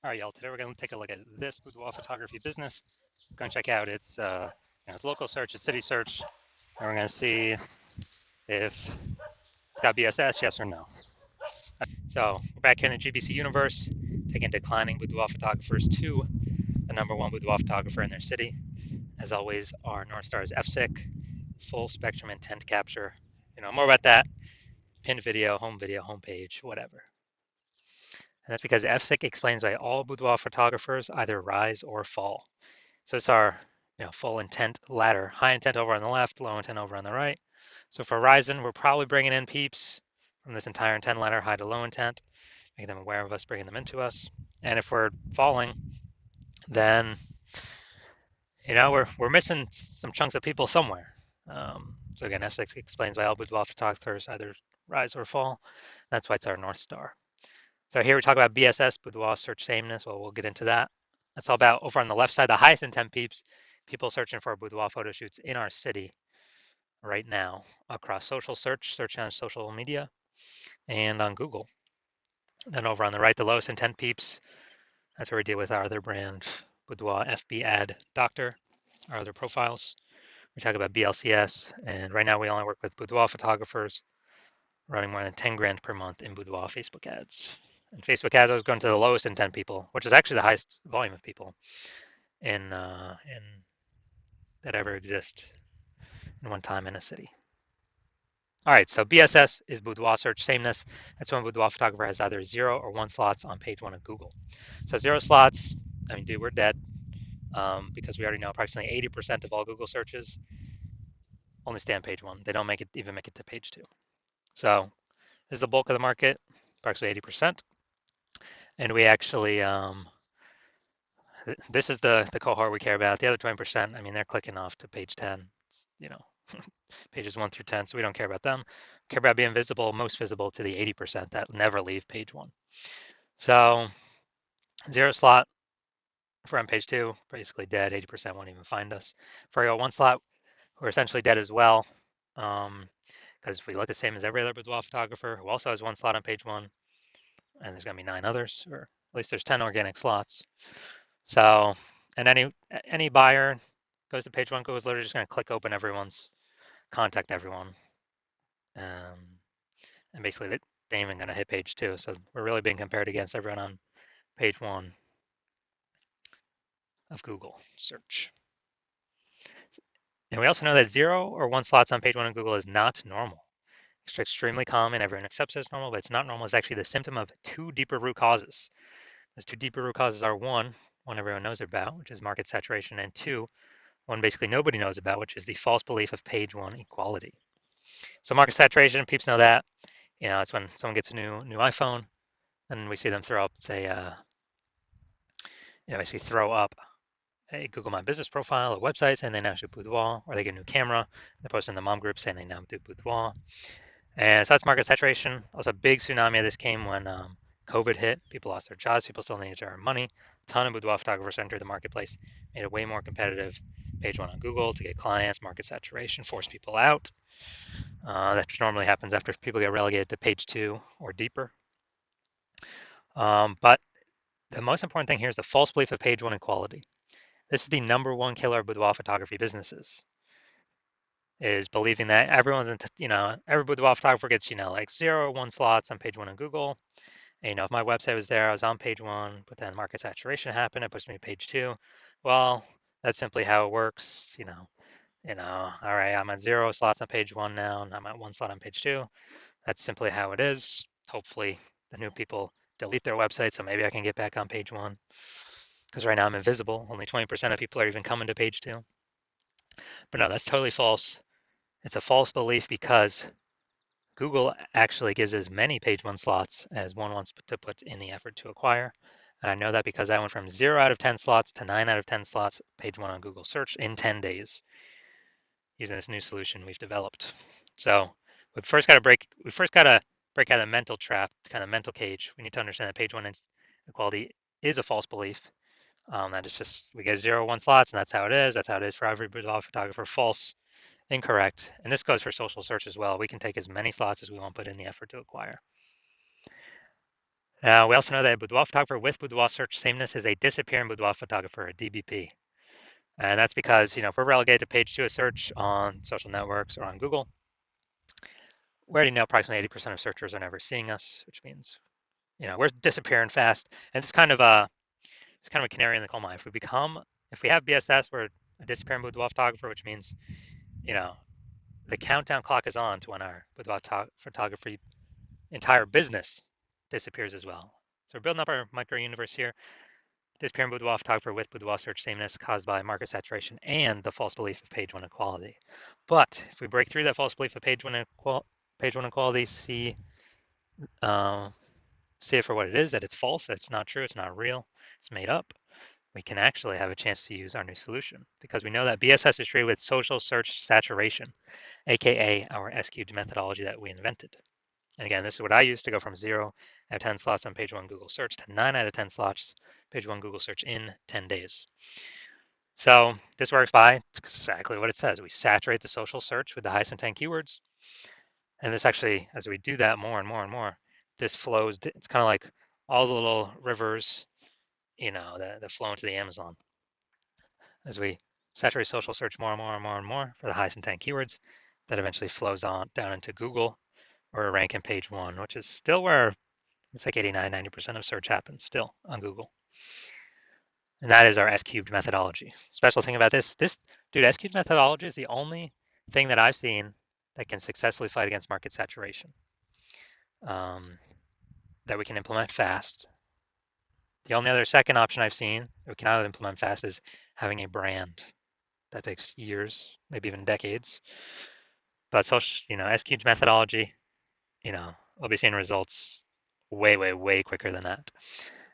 All right, y'all. Today we're going to take a look at this boudoir photography business. We're going to check out its local search, its city search, and we're going to see if it's got BSS, yes or no. So we're back here in the GBC universe, taking declining boudoir photographers to the number one boudoir photographer in their city. As always, our North Star is FSIC, full spectrum intent capture. More about that. Pinned video, homepage, whatever. And that's because FSIC explains why all boudoir photographers either rise or fall. So it's our full intent ladder, high intent over on the left, low intent over on the right. So for Ryzen, we're probably bringing in peeps from this entire intent ladder, high to low intent, making them aware of us, bringing them into us. And if we're falling, then we're missing some chunks of people somewhere. So again, F6 explains why all boudoir photographers either rise or fall. That's why it's our North Star. So here we talk about BSS, boudoir search sameness. Well, we'll get into that. That's all about over on the left side, the highest intent peeps, people searching for boudoir photo shoots in our city right now across social search on social media, and on Google. Then over on the right, the lowest intent peeps, that's where we deal with our other brand, Boudoir FB Ad Doctor, our other profiles. We talk about BLCS, and right now we only work with boudoir photographers running more than 10 grand per month in boudoir Facebook ads. And Facebook ads, I was going to the lowest intent people, which is actually the highest volume of people in that ever exist in one time in a city. All right, so BSS is boudoir search sameness. That's when a boudoir photographer has either 0 or 1 slots on page 1 of Google. So 0 slots, I mean, dude, we're dead because we already know approximately 80% of all Google searches only stay on page 1. They don't even make it to page 2. So this is the bulk of the market, approximately 80%. And we actually, this is the cohort we care about. The other 20%, I mean, they're clicking off to page 10, pages 1 through 10, so we don't care about them. We care about being visible, most visible to the 80% that never leave page 1. So 0 slot, if we're on page 2, basically dead, 80% won't even find us. For our 1 slot, we're essentially dead as well, because we look the same as every other boudoir photographer who also has 1 slot on page 1, and there's going to be 9 others, or at least there's 10 organic slots. So, and any buyer goes to page 1, Google's literally just going to click open everyone's, contact everyone, and basically they ain't even going to hit page 2. So we're really being compared against everyone on page 1 of Google search. And we also know that 0 or 1 slots on page 1 of Google is not normal. It's extremely common. Everyone accepts it as normal, but it's not normal. It's actually the symptom of 2 deeper root causes. Those 2 deeper root causes are one everyone knows about, which is market saturation, and 2, one basically nobody knows about, which is the false belief of page 1 equality. So market saturation, peeps know that. It's when someone gets a new iPhone, and we see them throw up basically throw up a Google My Business profile, a website saying they now shoot boudoir, or they get a new camera, they post in the mom group saying they now do boudoir. And so that's market saturation. Also, a big tsunami of this came when COVID hit. People lost their jobs. People still needed to earn money. A ton of boudoir photographers entered the marketplace, made it way more competitive. Page 1 on Google to get clients, market saturation, force people out. That normally happens after people get relegated to page 2 or deeper. But the most important thing here is the false belief of page 1 equality. This is the number one killer of boudoir photography businesses, is believing that everyone's, every boudoir photographer gets, like 0 or 1 slots on page 1 on Google. And, if my website was there, I was on page 1, but then market saturation happened, it pushed me to page 2. Well, that's simply how it works. All right, I'm at 0 slots on page 1 now, and I'm at 1 slot on page 2. That's simply how it is. Hopefully, the new people delete their website, so maybe I can get back on page 1. Because right now I'm invisible. Only 20% of people are even coming to page 2. But no, that's totally false. It's a false belief because Google actually gives as many page 1 slots as one wants to put in the effort to acquire. And I know that because I went from 0 out of 10 slots to 9 out of 10 slots page 1 on Google search in 10 days using this new solution we've developed. So we first got to break out of the mental trap, kind of mental cage. We need to understand that page 1 equality is a false belief. That is just, we get 0, 1 slots, and that's how it is. That's how it is for every boudoir photographer. False, incorrect. And this goes for social search as well. We can take as many slots as we want, put in the effort to acquire. Now, we also know that a boudoir photographer with boudoir search sameness is a disappearing boudoir photographer, a DBP. And that's because, if we're relegated to page 2 of search on social networks or on Google, we already know approximately 80% of searchers are never seeing us, which means, we're disappearing fast. And it's kind of a canary in the coal mine. If we have BSS, we're a disappearing boudoir photographer, which means, you know, the countdown clock is on to when our boudoir photography entire business disappears as well. So we're building up our micro universe here. Disappearing boudoir photographer with boudoir search sameness caused by market saturation and the false belief of page one equality. But if we break through that false belief of page one equality, see it for what it is, that it's false, that it's not true, it's not real, it's made up, we can actually have a chance to use our new solution because we know that BSS is treated with social search saturation, aka our S-cubed methodology that we invented. And again, this is what I use to go from 0 out of 10 slots on page 1 Google search to 9 out of 10 slots page 1 Google search in 10 days. So this works by exactly what it says. We saturate the social search with the highest intent keywords. And this actually, as we do that more and more and more, this flows. It's kind of like all the little rivers, that flow into the Amazon. As we saturate social search more and more and more and more for the highest intent keywords, that eventually flows on down into Google, where we rank in page 1, which is still where it's like 89, 90% of search happens still on Google. And that is our S-cubed methodology. Special thing about this, dude, S-cubed methodology is the only thing that I've seen that can successfully fight against market saturation, that we can implement fast. The only other second option I've seen that we cannot implement fast is having a brand. That takes years, maybe even decades. But S-cubed methodology, we'll be seeing results way, way, way quicker than that.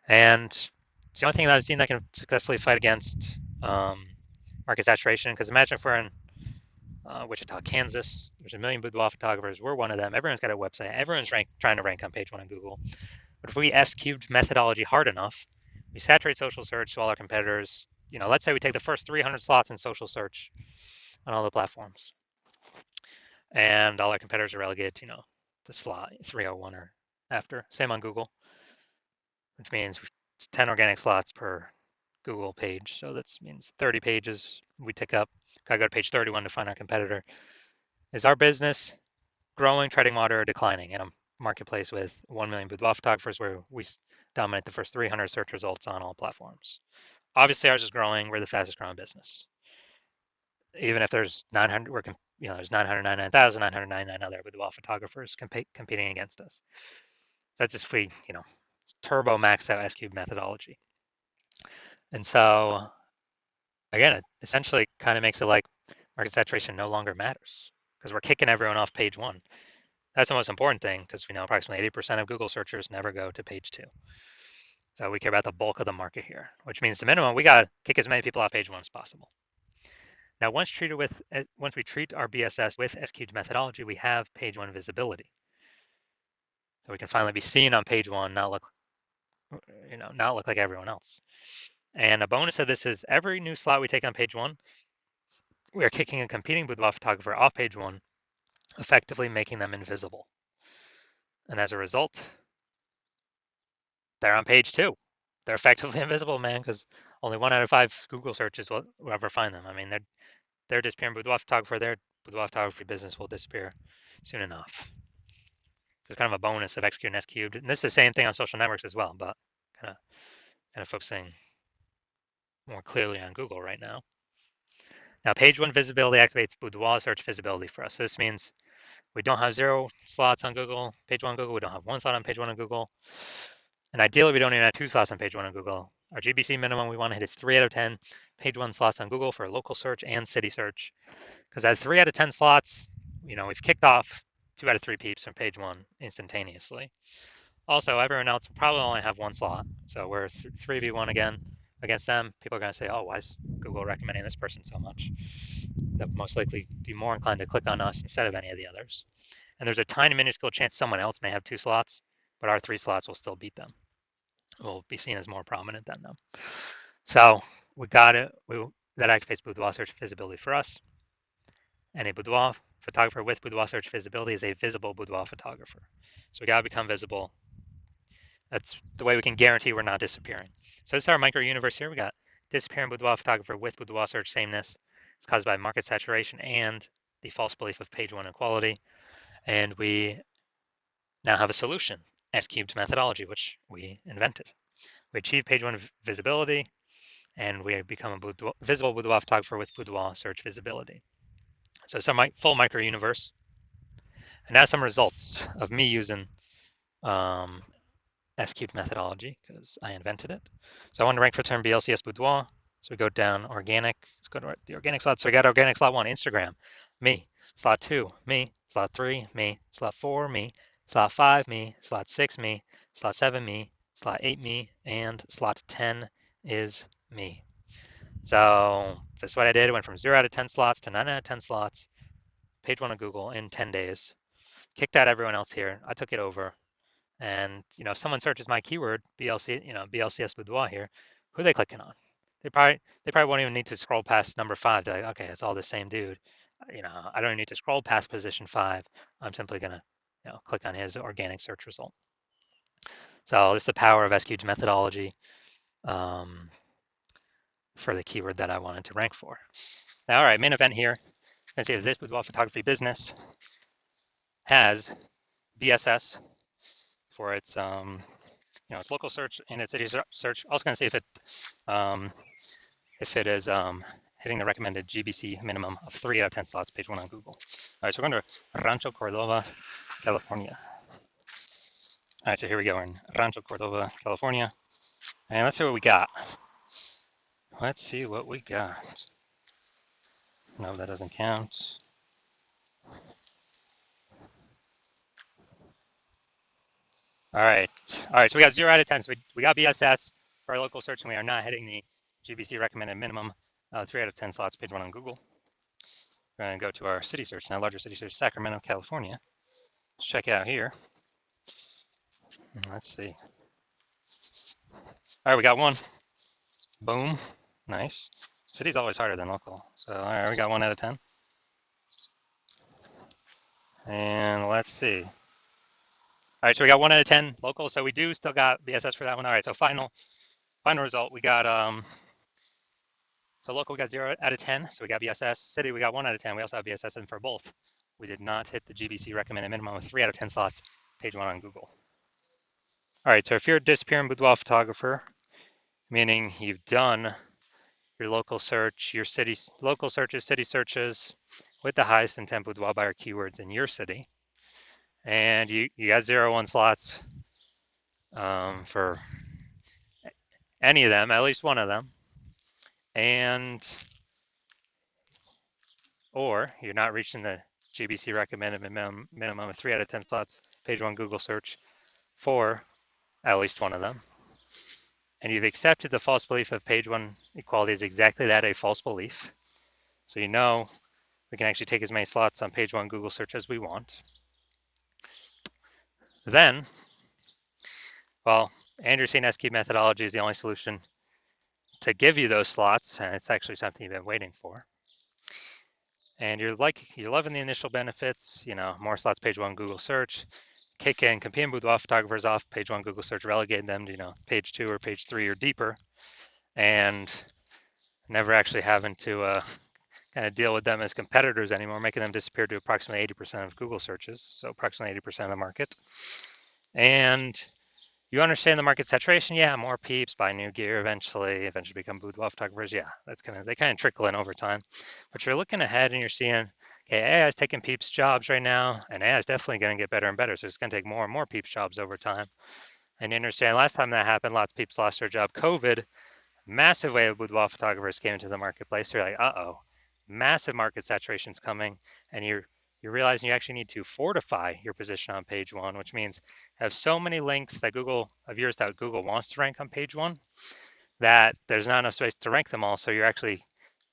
And it's the only thing that I've seen that can successfully fight against market saturation. Because imagine if we're in Wichita, Kansas, there's a million boudoir photographers. We're one of them. Everyone's got a website. Everyone's trying to rank on page 1 on Google. But if we S-cubed methodology hard enough, we saturate social search to all our competitors. Let's say we take the first 300 slots in social search on all the platforms, and all our competitors are relegated to slot 301 or after. Same on Google, which means 10 organic slots per Google page. So that means 30 pages we tick up. Gotta go to page 31 to find our competitor. Is our business growing, treading water, or declining in a marketplace with 1 million boudoir photographers where we dominate the first 300 search results on all platforms? Obviously, ours is growing. We're the fastest growing business. Even if there's 900, there's 999,999 other boudoir photographers competing against us. So that's just if we, turbo max out S-cube methodology. And so, again, it essentially kind of makes it like market saturation no longer matters because we're kicking everyone off page 1. That's the most important thing because we know approximately 80% of Google searchers never go to page 2. So we care about the bulk of the market here, which means the minimum, we got to kick as many people off page 1 as possible. Now, once we treat our BSS with S-cubed methodology, we have page 1 visibility. So we can finally be seen on page 1, not look like everyone else. And a bonus of this is every new slot we take on page 1, we are kicking a competing boudoir photographer off page 1, effectively making them invisible. And as a result, they're on page 2. They're effectively invisible, man, because only 1 out of 5 Google searches will ever find them. I mean, they're disappearing boudoir photographer. Their boudoir photography business will disappear soon enough. So it's kind of a bonus of X cubed and S cubed. And this is the same thing on social networks as well, but kind of focusing more clearly on Google right now. Now, page 1 visibility activates boudoir search visibility for us. So this means we don't have 0 slots on Google, page 1 on Google. We don't have 1 slot on page 1 on Google. And ideally, we don't even have 2 slots on page 1 on Google. Our GBC minimum we want to hit is 3 out of 10 page 1 slots on Google for local search and city search. Because at 3 out of 10 slots, we've kicked off 2 out of 3 peeps from page 1 instantaneously. Also, everyone else will probably only have 1 slot. So we're 3v1 again against them. People are going to say, oh, why is Google recommending this person so much? They'll most likely be more inclined to click on us instead of any of the others. And there's a tiny minuscule chance someone else may have 2 slots, but our 3 slots will still beat them. We'll be seen as more prominent than them. So we got it. That activates boudoir search visibility for us. And a boudoir photographer with boudoir search visibility is a visible boudoir photographer. So we got to become visible. That's the way we can guarantee we're not disappearing. So this is our micro universe here. We got disappearing boudoir photographer with boudoir search sameness. It's caused by market saturation and the false belief of page one equality. And we now have a solution, S-cubed methodology, which we invented. We achieve page one visibility, and we become a visible boudoir photographer with boudoir search visibility. So it's our full micro universe. And now some results of me using S-cubed methodology because I invented it. So I want to rank for term BLCS boudoir. So we go down organic. Let's go to the organic slot. So we got organic slot 1, Instagram, me. Slot 2, me. Slot 3, me. Slot 4, me. Slot 5, me. Slot 6, me. Slot 7, me. Slot 8, me. And slot 10 is me. So this is what I did. I went from 0 out of 10 slots to 9 out of 10 slots. Page one of Google in 10 days. Kicked out everyone else here. I took it over. And if someone searches my keyword BLCS boudoir here, who are they clicking on? They probably won't even need to scroll past number 5. They're like, okay, it's all the same dude. I don't need to scroll past position 5. I'm simply gonna click on his organic search result. So this is the power of S-cubed methodology for the keyword that I wanted to rank for. Now, all right, main event here. Let's see if this boudoir photography business has BSS for its its local search and its city search. I was going to see if it is hitting the recommended GBC minimum of 3 out of 10 slots, page 1 on Google. All right, so we're going to Rancho Cordova, California. All right, so here we go. We're in Rancho Cordova, California. And let's see what we got. Let's see what we got. No, that doesn't count. All right, so we got 0 out of 10. So we got BSS for our local search, and we are not hitting the GBC recommended minimum 3 out of 10 slots, page 1 on Google. We're going to go to our city search now, larger city search, Sacramento, California. Let's check it out here. Let's see. All right, we got one. Boom. Nice. City's always harder than local. So, all right, we got 1 out of 10. And let's see. All right, so we got 1 out of 10 local. So we do still got BSS for that one. All right, so final result, we got so local we got 0 out of 10. So we got BSS. City we got 1 out of 10. We also have BSS, and for both, we did not hit the GBC recommended minimum of 3 out of 10 slots, page 1 on Google. All right, so if you're a disappearing boudoir photographer, meaning you've done your local search, your local searches, city searches with the highest intent boudoir buyer keywords in your city, and you got 0-1 slots for any of them, at least one of them, or you're not reaching the GBC recommended minimum of 3 out of 10 slots, page 1 Google search for at least one of them, and you've accepted the false belief of page 1 equality is exactly that, a false belief. So we can actually take as many slots on page 1 Google search as we want. Then, well, Andrew's seen S-cubed methodology is the only solution to give you those slots, and it's actually something you've been waiting for. And you're loving the initial benefits, more slots, page 1 Google search, kicking competing boudoir photographers off page 1 Google search, relegating them to page 2 or page 3 or deeper, and never actually having to kind of deal with them as competitors anymore, making them disappear to approximately 80% of Google searches, so approximately 80% of the market. And you understand the market saturation, yeah, more peeps buy new gear eventually become boudoir photographers, yeah, they kind of trickle in over time. But you're looking ahead and you're seeing, okay, AI is taking peeps jobs right now, and AI is definitely going to get better and better, so it's going to take more and more peeps jobs over time. And you understand last time that happened, lots of peeps lost their job. COVID, massive wave of boudoir photographers came into the marketplace. They're like, uh-oh, massive market saturation is coming, and you're realizing you actually need to fortify your position on page 1, which means have so many links that Google wants to rank on page 1 that there's not enough space to rank them all. So you're actually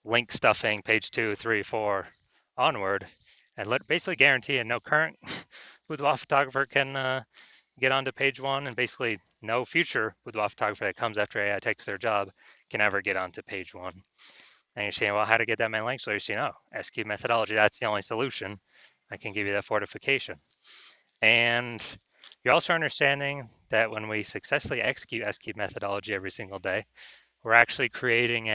link stuffing page 2, 3, 4 onward, and basically guaranteeing no current boudoir photographer can get onto page 1, and basically no future boudoir photographer that comes after AI takes their job can ever get onto page 1. And you're saying, well, how to get that many links? So you're saying, S-cubed methodology, that's the only solution. I can give you that fortification. And You're also understanding that when we successfully execute S-cube methodology every single day, we're actually creating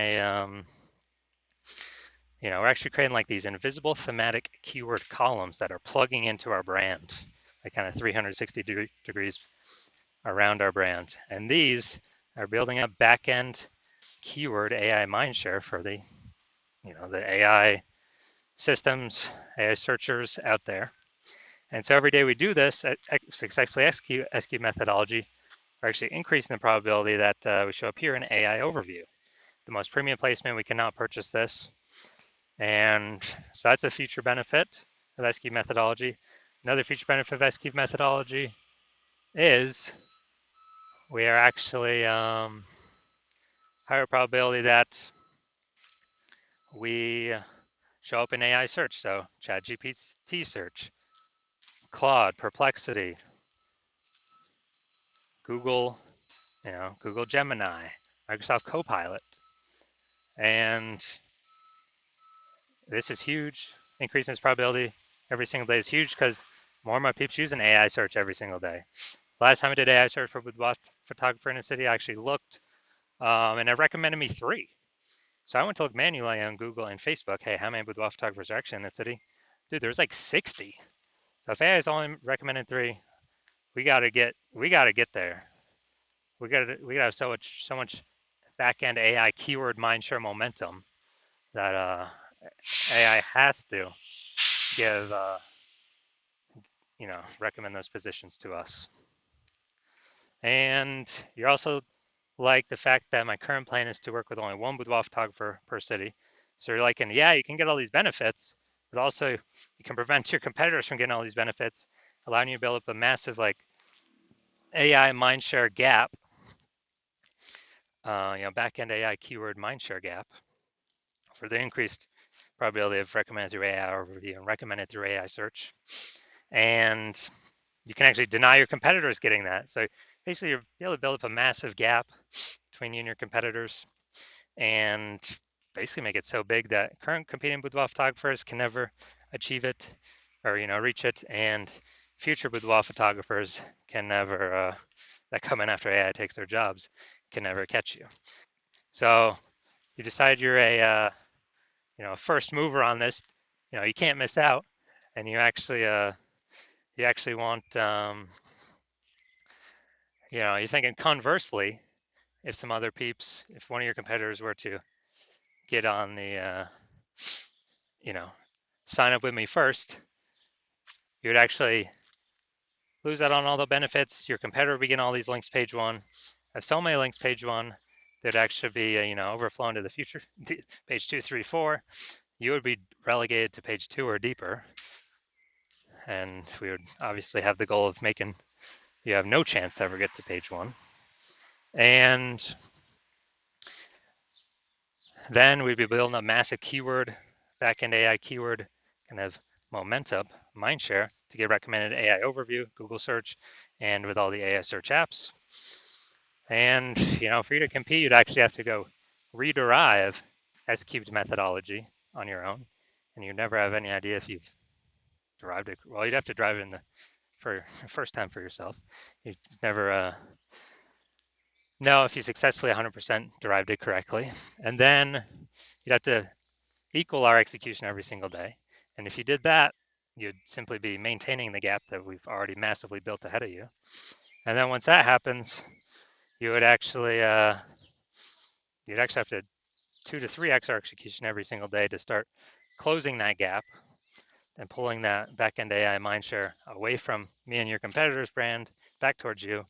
we're actually creating like these invisible thematic keyword columns that are plugging into our brand, like kind of 360 degrees around our brand. And these are building up back-end keyword AI mindshare for the AI systems, AI searchers out there. And so every day we do this, successfully execute S-cube methodology, we're actually increasing the probability that we show up here in AI overview. The most premium placement, we cannot purchase this. And so that's a future benefit of S-cube methodology. Another future benefit of S-cube methodology is we are actually higher probability that we show up in AI search. So ChatGPT search, Claude, Perplexity, Google, Google Gemini, Microsoft Copilot. And this is huge. Increasing its probability every single day is huge because more and more people use an AI search every single day. Last time I did AI search for boudoir photographer in a city, I actually looked and it recommended me 3. So I went to look manually on Google and Facebook, hey, how many boudoir photographers are actually in the city? Dude, there's like 60. So if AI is only recommended 3, we gotta get there. We gotta have so much back-end AI keyword mindshare momentum that AI has to give recommend those positions to us. And you're also like the fact that my current plan is to work with only one boudoir photographer per city. So you're like, and yeah, you can get all these benefits, but also you can prevent your competitors from getting all these benefits, allowing you to build up a massive like AI mindshare gap, back-end AI keyword mindshare gap for the increased probability of recommended through AI overview and recommended through AI search. And you can actually deny your competitors getting that. So basically you're able to build up a massive gap between you and your competitors and basically make it so big that current competing boudoir photographers can never achieve it or reach it, and future boudoir photographers can never that come in after AI takes their jobs can never catch you. So you decide you're a first mover on this, you can't miss out, and you actually want you're thinking conversely, if some other peeps, if one of your competitors were to get on the sign up with me first, you would actually lose out on all the benefits. Your competitor would begin all these links page 1, have so many links page 1 that actually be overflown to the future page 2, 3, 4. You would be relegated to page 2 or deeper, and we would obviously have the goal of making you have no chance to ever get to page 1. And then we'd be building a massive keyword, back-end AI keyword kind of momentum, mindshare to get recommended AI overview, Google search, and with all the AI search apps. And for you to compete, you'd actually have to go rederive S-cubed methodology on your own, and you'd never have any idea if you've derived it. Well, you'd have to drive it for the first time for yourself. You'd never know if you successfully 100% derived it correctly. And then you'd have to equal our execution every single day. And if you did that, you'd simply be maintaining the gap that we've already massively built ahead of you. And then once that happens, you would actually have to 2 to 3x our execution every single day to start closing that gap and pulling that back-end AI mindshare away from me and your competitor's brand back towards you.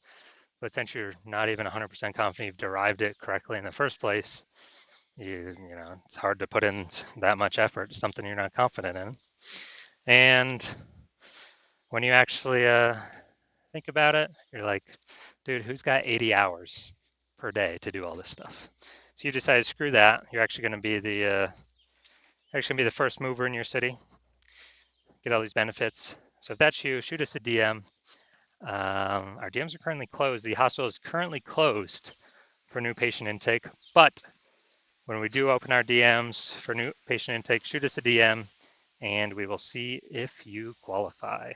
But since you're not even 100% confident you've derived it correctly in the first place, it's hard to put in that much effort, something you're not confident in. And when you actually think about it, you're like, dude, who's got 80 hours per day to do all this stuff? So you decide, screw that. You're actually going to be the first mover in your city, get all these benefits. So if that's you, shoot us a DM. Our DMs are currently closed. The hospital is currently closed for new patient intake, but when we do open our DMs for new patient intake, shoot us a DM and we will see if you qualify.